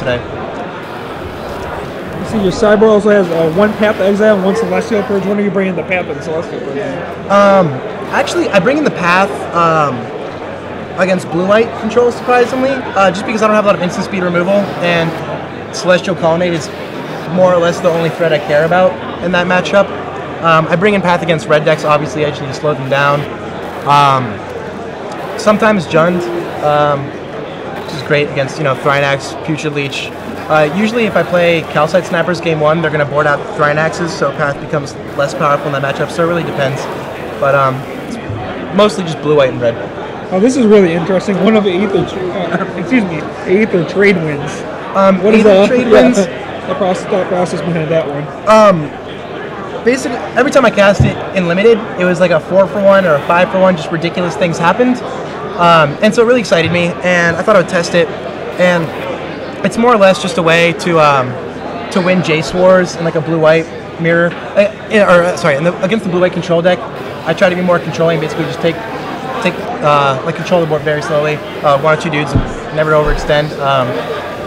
today. See, your sideboard also has one Path to Exile and one Celestial Purge. When are you bringing the Path and Celestial Purge? Actually, I bring in the Path against blue-white control, surprisingly, just because I don't have a lot of instant speed removal, and Celestial Colonnade is more or less the only threat I care about in that matchup. I bring in Path against red decks, obviously. I just need to slow them down. Sometimes Jund, which is great against, Thrynax, Putrid Leech. Usually if I play Calcite Snappers game 1, they're going to board out Thrynaxes, so Path becomes less powerful in that matchup, so it really depends. But it's mostly just blue, white, and red. Oh, this is really interesting. One of the Aether trade wins. What is the trade wins? The process behind that one? Basically, every time I cast it in Limited, it was like a 4-for-1 or a 5-for-1, just ridiculous things happened. And so it really excited me, and I thought I would test it. And it's more or less just a way to win Jace Wars in like a blue-white mirror, against the blue-white control deck. I try to be more controlling, basically just take control of the board very slowly, 1 or 2 dudes, never overextend.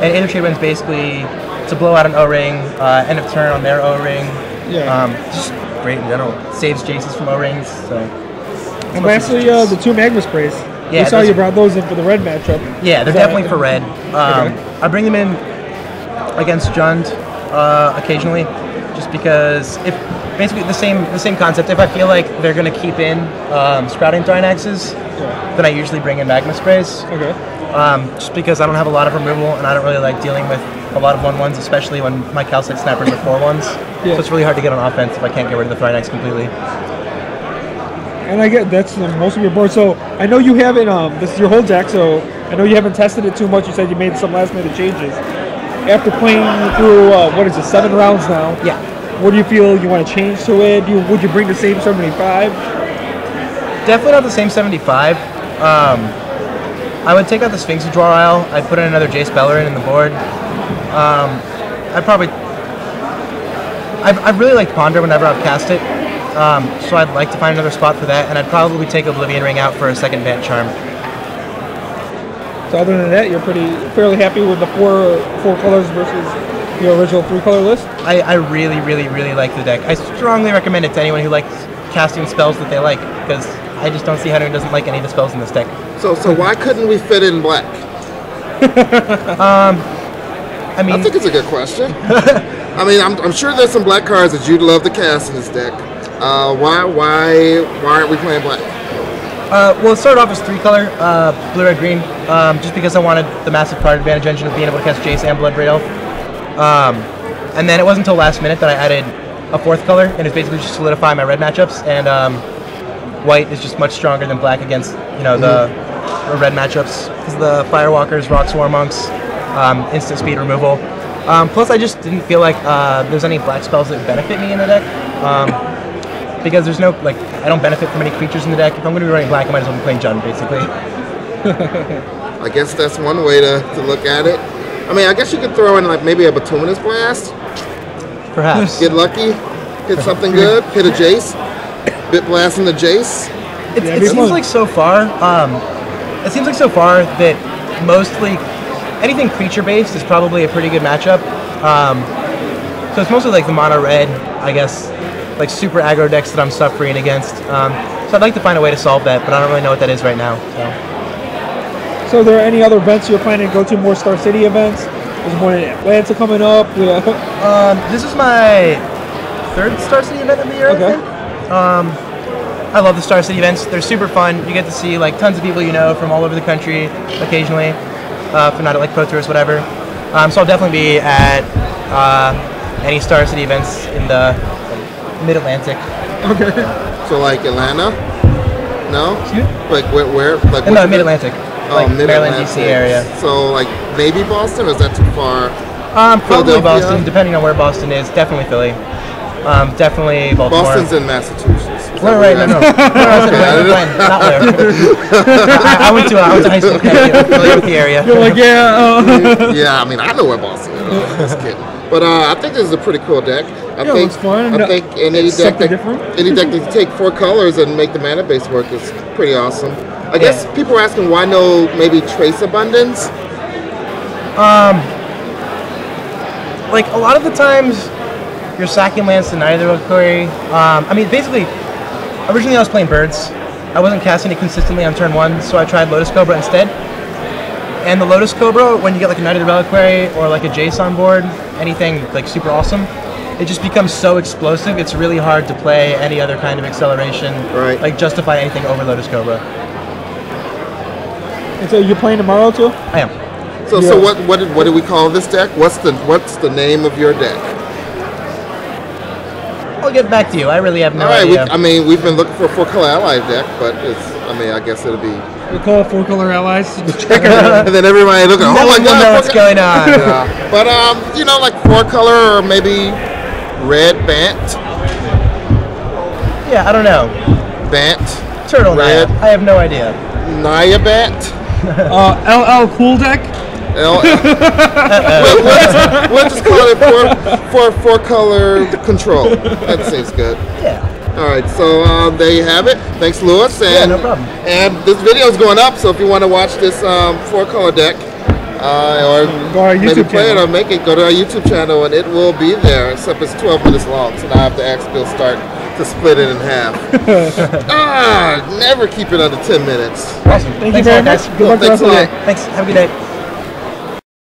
And Aether Trade Wins basically to blow out an O-ring, end of turn on their O-ring. Yeah. Just great in general. Saves Jaces from O-rings. So. And lastly, the 2 Magma Sprays. Yeah, we saw you brought those in for the red matchup. Yeah, they're definitely for red. Okay. I bring them in against Jund occasionally, just because if basically the same concept. If I feel like they're going to keep in Sprouting Thrynaxes, then I usually bring in Magma Sprays. Okay. Just because I don't have a lot of removal and I don't really like dealing with a lot of 1/1s, especially when my Calcite Snappers are 4/1s. Yeah. So it's really hard to get on offense if I can't get rid of the Thrynax completely. And I get that's most of your board. So I know you haven't. This is your whole deck, so I know you haven't tested it too much. You said you made some last-minute changes. After playing through 7 rounds now? Yeah. What do you feel you want to change to it? Would you bring the same 75? Definitely not the same 75. I would take out the Sphinx Draw Isle. I'd put in another Jace Bellerin in the board. I really like Ponder whenever I've cast it. So I'd like to find another spot for that, and I'd probably take Oblivion Ring out for a second Vant Charm. So other than that, you're fairly happy with the four colors versus your original 3-color list? I really, really, really like the deck. I strongly recommend it to anyone who likes casting spells that they like, because I just don't see how anyone doesn't like any of the spells in this deck. So why couldn't we fit in black? I think it's a good question. I mean, I'm sure there's some black cards that you'd love to cast in this deck. Why aren't we playing black? Well, it started off as 3-color, blue, red, green, just because I wanted the massive card advantage engine of being able to cast Jace and Blood Braid Elf. And then it wasn't until last minute that I added a 4th color, and it's basically just solidify my red matchups, and white is just much stronger than black against, the red matchups, because the Firewalkers, Rock Swarm Monks, instant speed removal. Plus, I just didn't feel like there's any black spells that benefit me in the deck. Because there's no, I don't benefit from any creatures in the deck. If I'm going to be running black, I might as well be playing Jund, basically. I guess that's one way to look at it. I mean, I guess you could throw in, maybe a Bituminous Blast. Perhaps. Get lucky, hit something good, hit a Jace, Bit Blast in the Jace. It seems like so far that mostly anything creature-based is probably a pretty good matchup. So it's mostly the mono red, I guess, super aggro decks that I'm suffering against. So I'd like to find a way to solve that, but I don't really know what that is right now. So are there any other events you're planning to go to, more Star City events? There's one in Atlanta coming up. Yeah. This is my 3rd Star City event of the year, okay. I think. I love the Star City events. They're super fun. You get to see tons of people from all over the country occasionally, if not at Pro Tours, whatever. So I'll definitely be at any Star City events in the Mid-Atlantic. Okay. So Atlanta? No? Excuse me? Where? In the Mid-Atlantic. Maryland, DC area. So maybe Boston, or is that too far? Probably Boston, depending on where Boston is. Definitely Philly. Definitely Baltimore. Boston's in Massachusetts. Right, no. Not there. I went to high school, familiar with the area. You're yeah. Yeah, I mean, I know where Boston is. Just kidding. But I think this is a pretty cool deck. I think it's fun. I think any deck that can take 4 colors and make the mana base work is pretty awesome. I guess people are asking why no maybe Trace Abundance. like a lot of the times, your sacking lands to neither reliquary. I mean, basically, originally I was playing birds. I wasn't casting it consistently on turn 1, so I tried Lotus Cobra instead. And the Lotus Cobra, when you get like a Knight of the Reliquary or like a Jace on board, anything like super awesome, it just becomes so explosive. It's really hard to play any other kind of acceleration, like justify anything over Lotus Cobra. And so you're playing tomorrow too? I am. So what do we call this deck? What's the name of your deck? I'll get back to you. I really have no All right, idea. we've been looking for a 4-color ally deck, but I guess it'll be. We call it 4-color allies. And then everybody looking. No one will know what's going on. Yeah. But like 4-color or maybe red Bant. Yeah, I don't know. Bant. Turtle red. Naya. I have no idea. Naya Bant. LL Cool Deck. We'll just call it 4-color control. That seems good. Yeah. All right, so there you have it. Thanks, Lewis. And, yeah, no problem. And this video is going up, so if you want to watch this 4-color deck, or go our maybe YouTube play channel. it or make it, go to our YouTube channel, and it will be there. Except it's 12 minutes long, so now I have to ask Bill Stark to split it in half. Never keep it under 10 minutes. Awesome. Thank you very much. Guys. Good luck the rest of the day. Thanks. Have a good day.